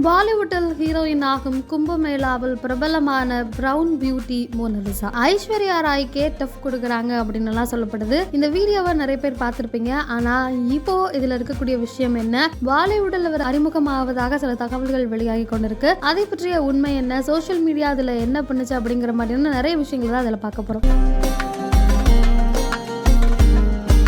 பாலிவுட்டில் heroine ஆகும் கும்பமேளாவில் பிரபலமான பிரவுன் பியூட்டி மோனலிசா ஐஸ்வர்யா ராய்க்கே டஃப் கொடுக்குறாங்க அப்படின்னு எல்லாம் சொல்லப்படுது. இந்த வீடியோவை நிறைய பேர் பார்த்திருப்பீங்க. ஆனா இப்போ இதுல இருக்கக்கூடிய விஷயம் என்ன, பாலிவுட்டில் அவர் அறிமுகமாவதாக சில தகவல்கள் வெளியாகி கொண்டிருக்கு. அதை பற்றிய உண்மை என்ன, சோசியல் மீடியா அதுல என்ன பண்ணுச்சு அப்படிங்கிற மாதிரியான நிறைய விஷயங்கள் தான் அதில் பார்க்க போறோம்.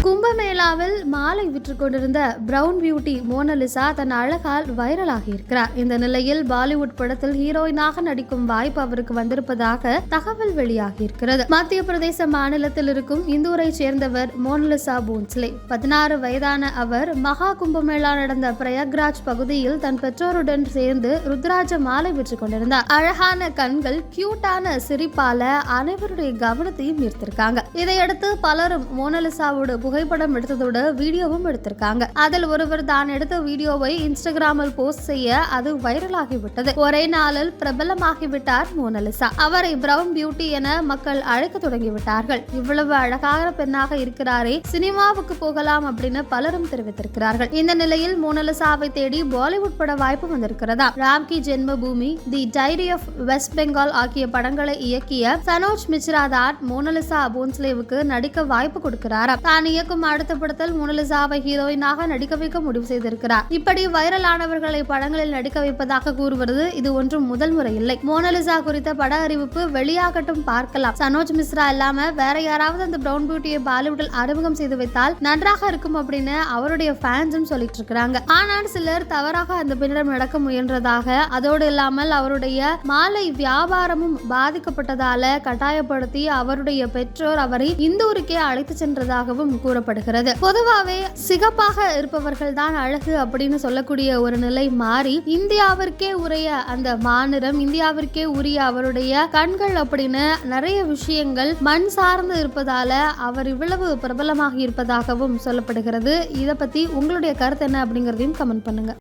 கும்பமேளாவில் மாலை விற்று கொண்டிருந்த பிரவுன் பியூட்டி மோனலிசா தன் அழகால் வைரலாகி இருக்கிறார். இந்த நிலையில் பாலிவுட் படத்தில் ஹீரோயினாக நடிக்கும் வாய்ப்பு அவருக்கு வந்திருப்பதாக தகவல் வெளியாகி இருக்கிறது. மத்திய பிரதேச மாநிலத்தில் இருக்கும் இந்தூரை சேர்ந்தவர் மோனலிசா போன்ஸ்லே. 16 வயதான அவர் மகா கும்பமேளா நடந்த பிரயாக்ராஜ் பகுதியில் தன் பெற்றோருடன் சேர்ந்து ருத்ராஜ மாலை விற்று கொண்டிருந்தார். அழகான கண்கள், கியூட்டான சிரிப்பால அனைவருடைய கவனத்தையும் ஈர்த்திருக்காங்க. இதையடுத்து பலரும் மோனலிசாவோட புகைப்படம் எடுத்ததோடு வீடியோவும் எடுத்திருக்காங்க. அதில் ஒருவர் தான் எடுத்த வீடியோவை இன்ஸ்டாகிராமில் போஸ்ட் செய்ய அது வைரலாகிவிட்டது. ஒரே நாளில் பிரபலமாகிவிட்டார் மோனலிசா. அவரை பிரவுன் பியூட்டி என மக்கள் அழைக்க தொடங்கிவிட்டார்கள். இவ்வளவு அழகான பெண்ணாக இருக்கிறாரே, சினிமாவுக்கு போகலாம் அப்படின்னு பலரும் தெரிவித்திருக்கிறார்கள். இந்த நிலையில் மோனலிசாவை தேடி பாலிவுட் பட வாய்ப்பு வந்திருக்கிறதா. ராம்கி ஜென்ம பூமி, தி டைரி ஆஃப் வெஸ்ட் பெங்கால் ஆகிய படங்களை இயக்கிய சனோஜ் மிஸ்ரா தான் மோனலிசா போன்ஸ்லேவுக்கு நடிக்க வாய்ப்பு கொடுக்கிறார். தான் இயக்கும் அடுத்த படத்தில் மோனலிசாவை ஹீரோயினாக நடிக்க வைக்க முடிவு செய்திருக்கிறார். இப்படி வைரலானவர்களை படங்களில் நடிக்க வைப்பதாக கூறுவது இது ஒன்றும் முதல் முறை இல்லை. மோனலிசா குறித்த பட அறிவிப்பு வெளியாகட்டும், பார்க்கலாம். சனோஜ் மிஸ்ரா இல்லாம வேற யாராவது அந்த பிரவுன் பியூட்டியை பாலிவுட்டில் அறிமுகம் செய்து வைத்தால் நன்றாக இருக்கும் அப்படின்னு அவருடைய ஃபேன்ஸும் சொல்லிட்டு இருக்காங்க. ஆனால் சிலர் தவறாக அந்த பெண்ணிடம் நடக்க முயன்றதாக, அதோடு இல்லாமல் அவருடைய மாலை வியாபாரமும் பாதிக்கப்பட்டதால கட்டாயப்படுத்தி அவருடைய பெற்றோர் அவரை இந்தூருக்கே அழைத்து சென்றதாகவும் கூறப்படுகிறது. பொதுவாகவே சிகப்பாக இருப்பவர்கள் தான் அழகு அப்படின்னு சொல்லக்கூடிய ஒரு நிலை மாறி இந்தியாவிற்கே உரிய அந்த மாநிலம், இந்தியாவிற்கே உரிய அவருடைய கண்கள் அப்படின்னு நிறைய விஷயங்கள் மண் சார்ந்து இருப்பதால அவர் இவ்வளவு பிரபலமாக இருப்பதாகவும் சொல்லப்படுகிறது. இதை பத்தி உங்களுடைய கருத்து என்ன அப்படிங்கறதையும் கமெண்ட் பண்ணுங்க.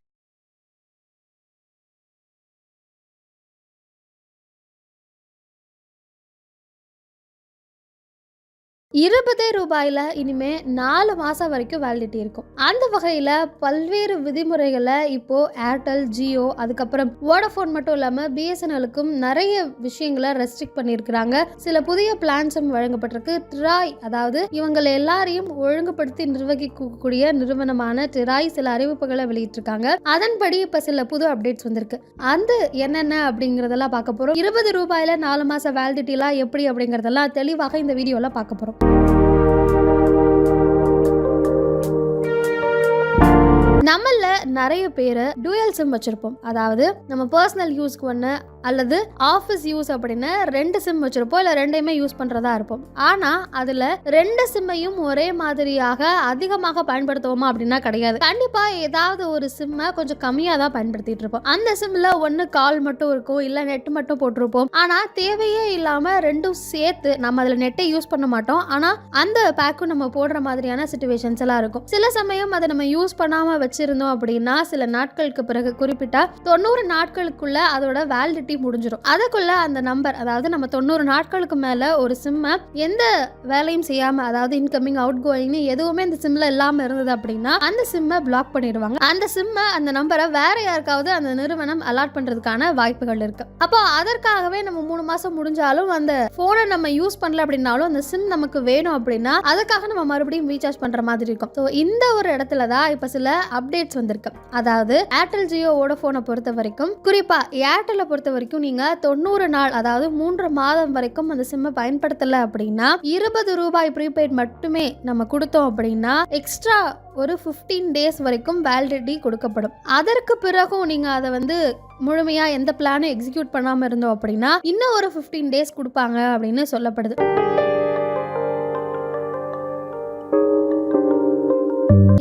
₹20 இனிமே 4 மாசம் வரைக்கும் வேலிடிட்டி இருக்கும். அந்த வகையில பல்வேறு விதிமுறைகளை இப்போ ஏர்டெல், ஜியோ, அதுக்கப்புறம் வோடஃபோன் மட்டும் இல்லாம பிஎஸ்என்எலுக்கும் நிறைய விஷயங்களை ரெஸ்ட்ரிக்ட் பண்ணியிருக்கிறாங்க. சில புதிய பிளான்ஸும் வழங்கப்பட்டிருக்கு. டிராய், அதாவது இவங்களை எல்லாரையும் ஒழுங்குபடுத்தி நிர்வகிக்கக்கூடிய நிறுவனமான டிராய் சில அறிவிப்புகளை வெளியிட்டிருக்காங்க. அதன்படி இப்ப சில புது அப்டேட்ஸ் வந்திருக்கு. அந்த என்னென்ன அப்படிங்கறதெல்லாம் பார்க்க போறோம். ₹20 4 மாசம் வேலிடிட்டி எல்லாம் எப்படி அப்படிங்கறதெல்லாம் தெளிவாக இந்த வீடியோல பார்க்க போறோம். நம்மள நிறைய பேர் டூயல் சிம் வச்சிருப்போம். அதாவது நம்ம பர்சனல் யூஸ்க்கு ஒன்று அல்லது ஆஃபீஸ் யூஸ் அப்படின்னு 2 சிம் வச்சிருப்போம். இல்லை 2யுமே யூஸ் பண்றதா இருப்போம். ஆனா அதுல 2 சிம்மையும் ஒரே மாதிரியாக அதிகமாக பயன்படுத்துவோமா அப்படின்னா கிடையாது. கண்டிப்பா ஏதாவது ஒரு சிம்மை கொஞ்சம் கம்மியா தான் பயன்படுத்திட்டு இருப்போம். அந்த சிம்ல ஒன்னு கால் மட்டும் இருக்கும், இல்ல நெட் மட்டும் போட்டிருப்போம். ஆனா தேவையே இல்லாம 2ம் சேர்த்து நம்ம அதுல நெட்டை யூஸ் பண்ண மாட்டோம். ஆனா அந்த பேக்கும் நம்ம போடுற மாதிரியான சிச்சுவேஷன்ஸ் எல்லாம் இருக்கும். சில சமயம் அதை நம்ம யூஸ் பண்ணாம வச்சிருந்தோம் அப்படின்னா சில நாட்களுக்கு பிறகு, குறிப்பிட்ட 90 நாட்களுக்குள்ள அதோட வேலிடிட்டி முடிஞ்சிடும். அதுக்குள்ள அந்த நம்பர், அதாவது நம்ம 90 நாட்களுக்கு மேல ஒரு சிம்மை எந்த வேலையும் செய்யாம, அதாவது இன்கமிங், அவுட் கோயிங் எதுவுமே இந்த சிம்ல இல்லாம இருந்தது அப்படின்னா அந்த சிம்மை பிளாக் பண்ணிடுவாங்க. அந்த சிம்மை, அந்த நம்பரை வேற யாருக்காவது அந்த நிறுவனம் அலாட் பண்றதுக்கான வாய்ப்புகள் இருக்கு. அப்போ அதற்காகவே நம்ம 3 மாசம் முடிஞ்சாலும் அந்த போனை நம்ம யூஸ் பண்ணல அப்படின்னாலும் அந்த சிம் நமக்கு வேணும் அப்படின்னா அதுக்காக நம்ம மறுபடியும் ரீசார்ஜ் பண்ற மாதிரி இருக்கும். ஸோ இந்த ஒரு இடத்துல தான் இப்ப சில அப்டேட்ஸ் வந்திருக்கு. அதாவது ஏர்டெல், ஜியோ, வோடஃபோனை பொறுத்த வரைக்கும், குறிப்பா ஏர்டெல்லை பொறுத்த வரைக்கும் நீங்க 90 நாள், அதாவது 3 மாதம் வரைக்கும் அந்த சிம்மை பயன்படுத்தல அப்படின்னா ₹20 ப்ரீபெய்ட் மட்டுமே நம்ம கொடுத்தோம் அப்படின்னா எக்ஸ்ட்ரா ஒரு 15 days வரைக்கும் வேலிடிட்டி கொடுக்கப்படும். அதற்கு பிறகும் நீங்க அதை முழுமையா எந்த பிளானும் எக்ஸிக்யூட் பண்ணாம இருந்தோம் அப்படின்னா இன்னும் ஒரு 15 days கொடுப்பாங்க அப்படின்னு சொல்லப்படுது.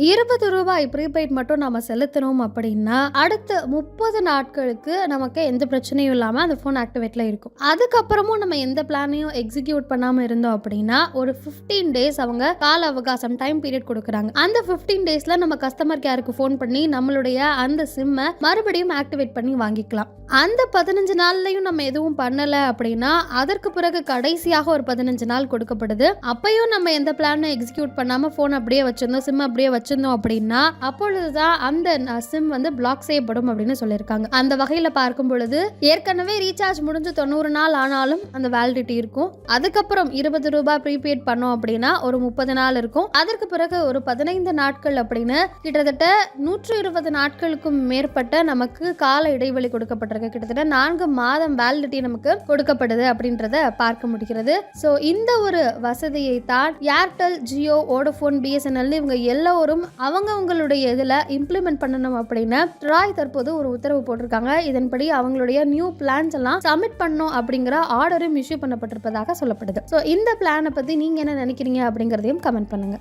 ₹20 ப்ரீபெய்ட் மட்டும் நம்ம செலுத்தணும் அப்படின்னா அடுத்த 30 நாட்களுக்கு நமக்கு எந்த பிரச்சனையும் இல்லாம அந்த போன் ஆக்டிவேட்ல இருக்கும். அதுக்கப்புறமும் நம்ம எந்த பிளானையும் எக்ஸிக்யூட் பண்ணாம இருந்தோம் அப்படின்னா ஒரு 15 days அவங்க கால அவகாசம், டைம் பீரியட் கொடுக்குறாங்க. அந்த 15 daysல நம்ம கஸ்டமர் கேருக்கு போன் பண்ணி நம்மளுடைய அந்த சிம்மை மறுபடியும் ஆக்டிவேட் பண்ணி வாங்கிக்கலாம். அந்த 15 நாள்லயும் நம்ம எதுவும் பண்ணல அப்படின்னா அதற்கு பிறகு கடைசியாக ஒரு 15 நாள் கொடுக்கப்படுது. அப்பயும் நம்ம எந்த பிளானும் எக்ஸிக்யூட் பண்ணாம போன் அப்படியே வச்சிருந்தோம், சிம் அப்படியே வச்சு வச்சிருந்தோம் அப்படின்னா அப்பொழுதுதான் அந்த சிம் வந்து பிளாக் செய்யப்படும் அப்படின்னு சொல்லியிருக்காங்க. அந்த வகையில பார்க்கும் பொழுது ஏற்கனவே ரீசார்ஜ் முடிஞ்சு 90 நாள் ஆனாலும் அந்த வேலிடிட்டி இருக்கும். அதுக்கப்புறம் 20 ரூபாய் ப்ரீபெய்ட் பண்ணோம் அப்படின்னா ஒரு 30 நாள் இருக்கும். அதற்கு பிறகு ஒரு 15 நாட்கள் அப்படின்னு கிட்டத்தட்ட 120 நாட்களுக்கும் மேற்பட்ட நமக்கு கால இடைவெளி கொடுக்கப்பட்டிருக்கு. கிட்டத்தட்ட 4 மாதம் வேலிடிட்டி நமக்கு கொடுக்கப்படுது அப்படின்றத பார்க்க முடிகிறது. ஸோ இந்த ஒரு வசதியை தான் ஏர்டெல், ஜியோ, வோடஃபோன், பிஎஸ்என்எல் இவங்க எல்லோரும் அவங்களுடைய இதில் இம்ப்ளிமெண்ட் பண்ணணும் அப்படின்னு ட்ராய் தற்போது ஒரு உத்தரவு போட்டிருக்காங்க. இதன்படி அவங்களுடைய நியூ பிளான்ஸ் எல்லாம் சப்மிட் பண்ணணும் அப்படிங்கிற ஆர்டரும் இஷ்யூ பண்ணப்பட்டிருப்பதாக சொல்லப்படுது. ஸோ இந்த பிளானை பற்றி நீங்கள் என்ன நினைக்கிறீங்க அப்படிங்கிறதையும் கமெண்ட் பண்ணுங்க.